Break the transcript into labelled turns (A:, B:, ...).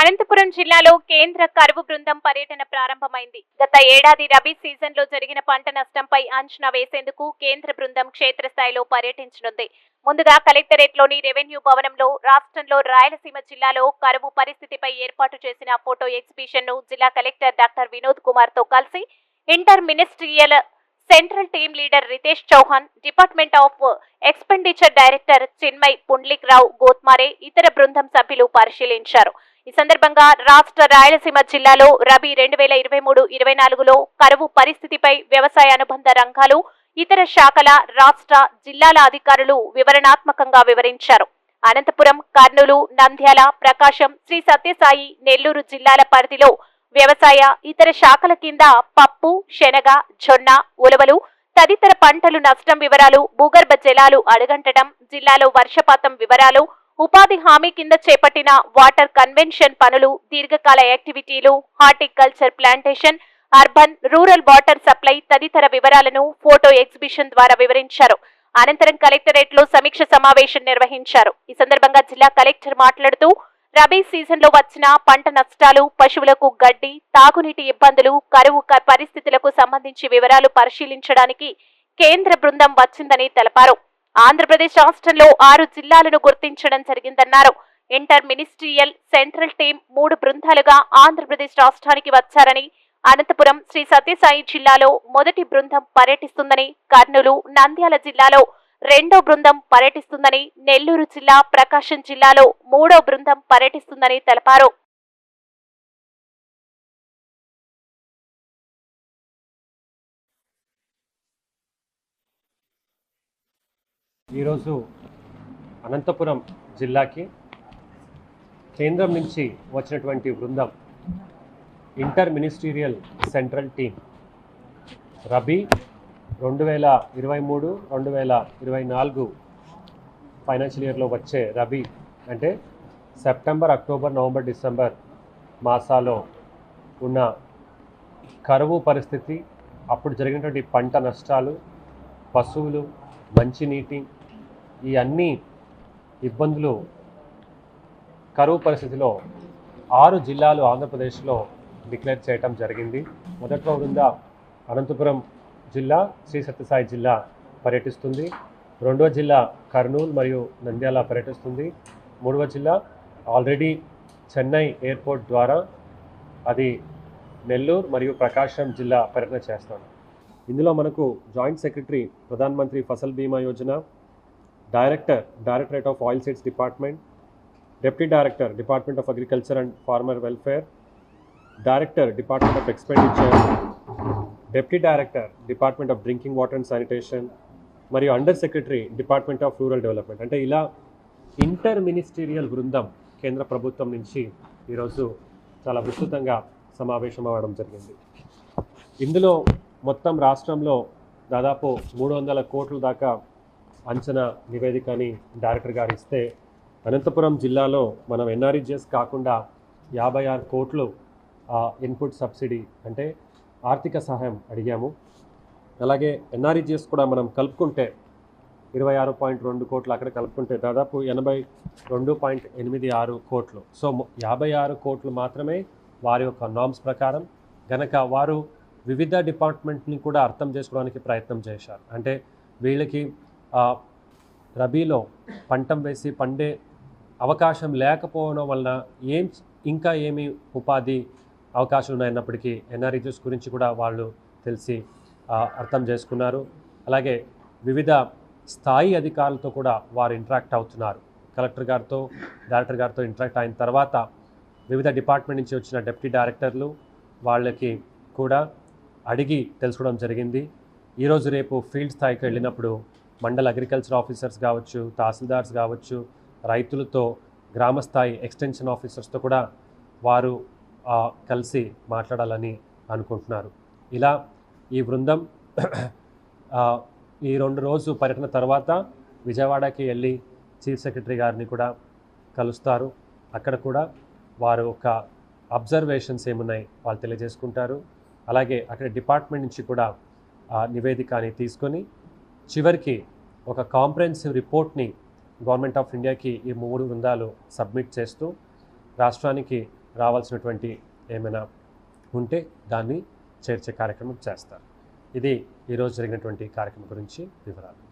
A: అనంతపురం జిల్లాలో కేంద్ర కరువు బృందం పర్యటన ప్రారంభమైంది. గత ఏడాది రబీ సీజన్లో జరిగిన పంట నష్టంపై అంచనా వేసేందుకు కేంద్ర బృందం క్షేత్రస్థాయిలో పర్యటించనుంది. ముందుగా కలెక్టరేట్లోని రెవెన్యూ భవనంలో రాష్ట్రంలో రాయలసీమ జిల్లాలో కరువు పరిస్థితిపై ఏర్పాటు చేసిన ఫోటో ఎగ్జిబిషన్ ను జిల్లా కలెక్టర్ డాక్టర్ వినోద్ కుమార్ తో కలిసి inter ministerial central team leader Ritesh Chauhan, department of expenditure director Chinmay Pundlik Rao Gotmare ఇతర బృందం సభ్యులు పరిశీలించారు. ఈ సందర్భంగా రాష్ట్ర రాయలసీమ జిల్లాలో రబీ 2023-24లో కరువు పరిస్థితిపై వ్యవసాయ అనుబంధ రంగాలు, ఇతర శాఖల రాష్ట్ర జిల్లాల అధికారులు వివరణాత్మకంగా వివరించారు. అనంతపురం, కర్నూలు, నంద్యాల, ప్రకాశం, శ్రీ సత్యసాయి, నెల్లూరు జిల్లాల పరిధిలో వ్యవసాయ ఇతర శాఖల కింద పప్పు, శనగ, జొన్న, ఉలవలు తదితర పంటలు నష్టం వివరాలు, భూగర్భ జలాలు అడుగంటడం, జిల్లాలో వర్షపాతం వివరాలు, ఉపాధి హామీ కింద చేపట్టిన వాటర్ కన్వెన్షన్ పనులు, దీర్ఘకాల యాక్టివిటీలు, horticulture plantation, urban rural water supply తదితర వివరాలను ఫోటో ఎగ్జిబిషన్ ద్వారా వివరించారు. అనంతరం కలెక్టరేట్ లో సమీక్ష సమావేశం నిర్వహించారు. ఈ సందర్భంగా జిల్లా కలెక్టర్ మాట్లాడుతూ రబీ సీజన్ లో వచ్చిన పంట నష్టాలు, పశువులకు గడ్డి, తాగునీటి ఇబ్బందులు, కరువు పరిస్థితులకు సంబంధించి వివరాలు పరిశీలించడానికి కేంద్ర బృందం వచ్చిందని తెలిపారు. ఆంధ్రప్రదేశ్ రాష్ట్రంలో 6 జిల్లాలను గుర్తించడం జరిగిందన్నారు. ఇంటర్ మినిస్ట్రియల్ సెంట్రల్ టీం 3 బృందాలుగా ఆంధ్రప్రదేశ్ రాష్ట్రానికి వచ్చారని, అనంతపురం, శ్రీ సత్యసాయి జిల్లాలో మొదటి బృందం పర్యటిస్తుందని, కర్నూలు, నంద్యాల జిల్లాలో 2వ బృందం పర్యటిస్తుందని, నెల్లూరు జిల్లా, ప్రకాశం జిల్లాలో 3వ బృందం పర్యటిస్తుందని తెలిపారు.
B: ఈరోజు అనంతపురం జిల్లాకి కేంద్రం నుంచి వచ్చినటువంటి బృందం inter ministerial central team rabi 2023-2024 financial ఇయర్లో వచ్చే రబీ అంటే సెప్టెంబర్, అక్టోబర్, నవంబర్, డిసెంబర్ మాసాల్లో ఉన్న కరువు పరిస్థితి, అప్పుడు జరిగినటువంటి పంట నష్టాలు, పశువులు, మంచినీటి, ఈ అన్ని ఇబ్బందులు కరువు పరిస్థితిలో 6 జిల్లాలు ఆంధ్రప్రదేశ్లో డిక్లేర్ చేయటం జరిగింది. మొదట్లో బృందం అనంతపురం జిల్లా, శ్రీ సత్యసాయి జిల్లా పర్యటిస్తుంది. 2వ జిల్లా కర్నూలు మరియు నంద్యాల పర్యటిస్తుంది. 3వ జిల్లా ఆల్రెడీ చెన్నై ఎయిర్పోర్ట్ ద్వారా అది నెల్లూరు మరియు ప్రకాశం జిల్లా పర్యటన చేస్తాను. ఇందులో మనకు జాయింట్ సెక్రటరీ ప్రధాన Mantri Fasal Bima Yojana, directorate of oil seeds department, deputy director department of agriculture and farmer welfare, director department of expenditure, deputy director department of drinking water and sanitation మరియు under secretary department of rural development, అంటే ఇలా inter ministerial బృందం కేంద్ర ప్రభుత్వం నుంచి ఈరోజు చాలా విస్తృతంగా సమావేశం అవ్వడం జరిగింది. ఇందులో మొత్తం రాష్ట్రంలో దాదాపు 300 కోట్ల దాకా అంచనా నివేదికని డైరెక్టర్ గారు ఇస్తే, అనంతపురం జిల్లాలో మనం ఎన్ఆర్ఈజిఎస్ కాకుండా 56 కోట్లు ఇన్పుట్ సబ్సిడీ అంటే ఆర్థిక సహాయం అడిగాము. అలాగే ఎన్ఆర్ఈజిఎస్ కూడా మనం కలుపుకుంటే 26.2 కోట్లు, అక్కడ కలుపుకుంటే దాదాపు 82.86 కోట్లు. సో 56 కోట్లు మాత్రమే వారి యొక్క నామ్స్ ప్రకారం. గనక వారు వివిధ డిపార్ట్మెంట్ని కూడా అర్థం చేసుకోవడానికి ప్రయత్నం చేశారు. అంటే వీళ్ళకి రబీలో పంటం వేసి పండే అవకాశం లేకపోవడం వలన ఇంకా ఏమి ఉపాధి అవకాశాలు ఉన్నాయన్నప్పటికీ ఎన్ఆర్ఈజిఎస్ గురించి కూడా వాళ్ళు తెలిసి అర్థం చేసుకున్నారు. అలాగే వివిధ స్థాయి అధికారులతో కూడా వారు ఇంటరాక్ట్ అవుతున్నారు. కలెక్టర్ గారితో, డైరెక్టర్ గారితో ఇంటరాక్ట్ అయిన తర్వాత వివిధ డిపార్ట్మెంట్ నుంచి వచ్చిన డిప్యూటీ డైరెక్టర్లు వాళ్ళకి కూడా అడిగి తెలుసుకోవడం జరిగింది. ఈరోజు రేపు ఫీల్డ్ స్థాయికి వెళ్ళినప్పుడు మండల అగ్రికల్చర్ ఆఫీసర్స్ కావచ్చు, తహసీల్దార్స్ కావచ్చు, రైతులతో, గ్రామస్థాయి ఎక్స్టెన్షన్ ఆఫీసర్స్తో కూడా వారు కలిసి మాట్లాడాలని అనుకుంటున్నారు. ఇలా ఈ బృందం ఈ 2 రోజు పర్యటన తర్వాత విజయవాడకి వెళ్ళి చీఫ్ సెక్రటరీ గారిని కూడా కలుస్తారు. అక్కడ కూడా వారు ఒక అబ్జర్వేషన్స్ ఏమున్నాయి వాళ్ళు తెలియజేసుకుంటారు. అలాగే అక్కడ డిపార్ట్మెంట్ నుంచి కూడా నివేదికని తీసుకొని చివరికి ఒక కాంప్రహెన్సివ్ రిపోర్ట్ని గవర్నమెంట్ ఆఫ్ ఇండియాకి ఈ 3 బృందాలు సబ్మిట్ చేస్తూ రాష్ట్రానికి రావాల్సినటువంటి ఏమైనా ఉంటే దాన్ని చేర్చే కార్యక్రమం చేస్తారు. ఇది ఈరోజు జరిగినటువంటి కార్యక్రమం గురించి వివరాలు.